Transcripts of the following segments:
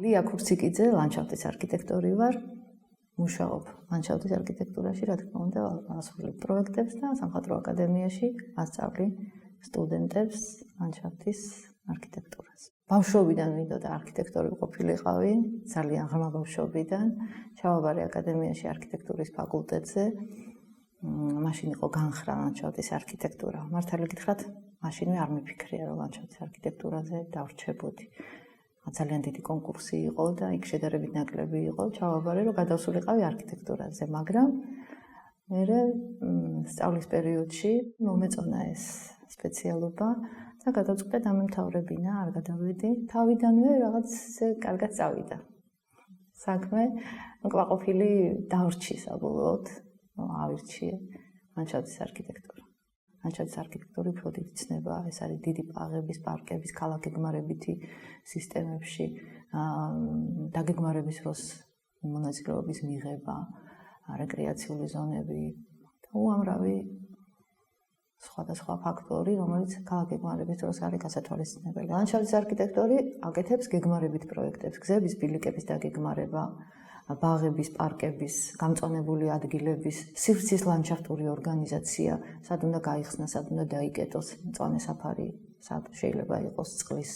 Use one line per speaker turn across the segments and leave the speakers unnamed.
ლია ქურციკიძე, ლანდშაფტის არქიტექტორი ვარ. მუშაობ ლანდშაფტის არქიტექტურაში, რა თქმა უნდა, ასრულებ პროექტებს და სამხატვრო აკადემიაში ასწავლი სტუდენტებს ლანდშაფტის არქიტექტურას. ბავშვობიდან მინდოდა არქიტექტორი ყოფილიყავი, ძალიან ღრმა ბავშვობიდან. ჩავაბარე აკადემიაში არქიტექტურის ფაკულტეტზე. მაშინ იყო განხრა ლანდშაფტის არქიტექტურა. მართალი გითხრათ, მაშინვე არ მიფიქრია, რომ ლანდშაფტის არქიტექტურაზე დავრჩებოდი. ძალიან დიდი კონკურსი იყო და იქ შედარებით ნაკლები იყო. ჩავაბარე, რომ გადავსულიყავი არქიტექტურაზე, მაგრამ მერე სწავლის პერიოდში მომეწონა ეს სპეციალობა და გადავწყვიტე დამემთავრებინა, არ გადავედი. თავიდანვე რაღაც კარგად წავიდა. საქმე კმაყოფილი დავრჩი საბოლოოდ, ავირჩიე ლანდშაფტის არქიტექტურა. ლანდშაფტის არქიტექტურა უფრო დიდი ცნება, ეს არის დიდი პაღების, პარკების, ქალაქგეგმარებითი სისტემებში, დაგეგმარების დროს მონაწილეობის მიღება, რეკრეაციული ზონები და უამრავი სხვადასხვა ფაქტორი, რომელიც ქალაქგეგმარების დროს არის გასათვალისწინებელი. ლანდშაფტის არქიტექტორი აკეთებს გეგმარებით პროექტებს, გზების, ბილიკების დაგეგმარება, ბაღების, პარკების, გამწონებული ადგილების, სივრცის ლანდშაფტური ორგანიზაცია, სად უნდა გაიხსნა, სად უნდა დაიკეტოს მწვანე საფარი, სად შეიძლება იყოს წყლის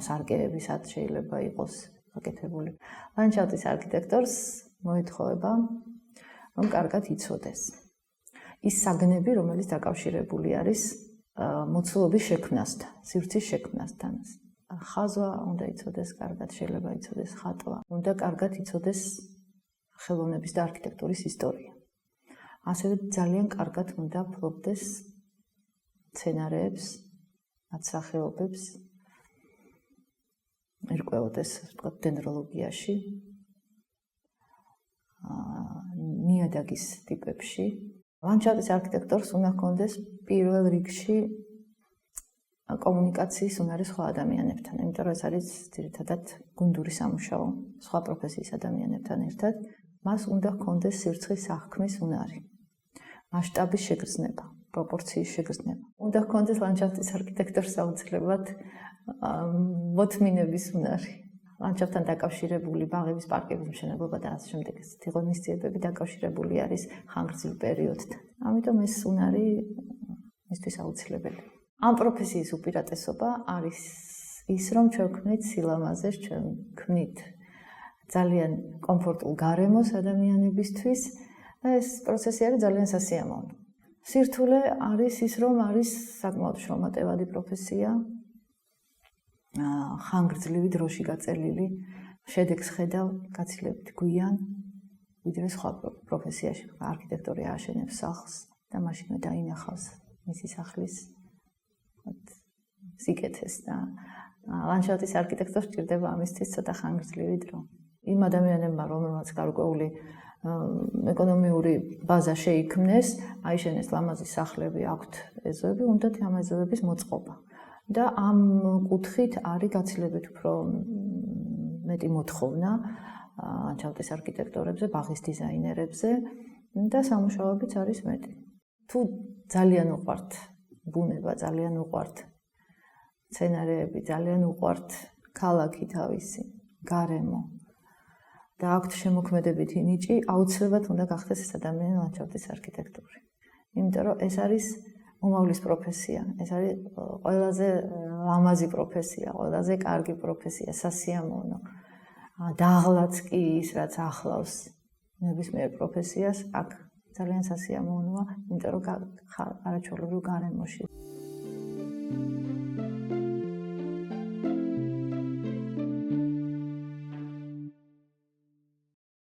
სარკეები, სად შეიძლება იყოს გაკეთებული. ლანდშაფტის არქიტექტორს მოეთხოვება, რომ კარგად იცოდეს ის საგნები, რომელიც დაკავშირებული არის მოცულობის შექმნასთან, სივრცის შექმნასთან. ხაზვა უნდა იცოდეს კარგად, შეიძლება იცოდეს ხატვა, უნდა კარგად იცოდეს ხელოვნების და არქიტექტურის ისტორია. ასევე ძალიან კარგად უნდა ფლობდეს სცენარეებს, ნაცსახეობებს, ერკვეოდეს დენდროლოგიაში, ნიადაგის ტიპებში. ლანდშაფტის არქიტექტორს უნდა ჰქონდეს პირველ რიგში კომუნიკაციის უნარი სხვა ადამიანებთან, იმიტომ რომ ეს არის ძირითადად გუნდური სამუშაო სხვა პროფესიის ადამიანებთან ერთად. მას უნდა ჰქონდეს სივრცის აღქმის უნარი, მასშტაბის შეგრძნება, პროპორციის შეგრძნება. უნდა ჰქონდეს ლანდშაფტის არქიტექტორს აუცილებლად მოთმინების უნარი. ლანდშაფტთან დაკავშირებული ბაღების, პარკების მშენებლობა და ასე შემდეგ ღონისძიებები დაკავშირებული არის ხანგრძლივ პერიოდთან. ამიტომ ეს უნარი მისთვის აუცილებელი. ამ პროფესიის უპირატესობა არის ის, რომ ჩვენ ვქმნით სილამაზეს, ჩვენ ვქმნით ძალიან კომფორტულ გარემოს ადამიანებისთვის და ეს პროცესი არის ძალიან სასიამოვნო. სირთულე არის ის, რომ არის საკმაოდ შრომატევადი პროფესია, ხანგრძლივი დროში გაწელილი, შედეგს ხედავ გაცილებით გვიან, ვიდრე სხვა პროფესიაში. არქიტექტორი ააშენებს სახლს და მაშინვე დაინახავს მისი სახლის სიკეთეს და ლანდშაფტის არქიტექტორს სჭირდება ამისთვის ცოტა ხანგრძლივი დრო. იმ ადამიანებმა, რომელმაც გარკვეული ეკონომიური ბაზა შეიქმნეს, აიშენეს ლამაზი სახლები, აქვთ ეზოები, უნდათ ამ ეზოების მოწყობა. და ამ კუთხით არის გაცილებით უფრო მეტი მოთხოვნა ლანდშაფტის არქიტექტორებზე, ბაღის დიზაინერებზე და სამუშაოებიც არის მეტი. თუ ძალიან უყვართ ბუნება, ძალიან უყვართ სცენარეები, ძალიან უყვართ ქალაქი თავისი, გარემო და აქვთ შემოქმედებითი ნიჭი, აუცილებლად უნდა გახდეს ეს ადამიანი ლანდშაფტის არქიტექტორი. იმიტომ რომ ეს არის უმავლის პროფესია, ეს არის ყველაზე ლამაზი პროფესია, ყველაზე კარგი პროფესია, სასიამოვნო. დაღლაც კი ის, რაც ახლავს ნებისმიერ პროფესიას, აქ ძალიან სასიამოვნოა, იმიტომ რომ არაჩვეულებრივ გარემოში.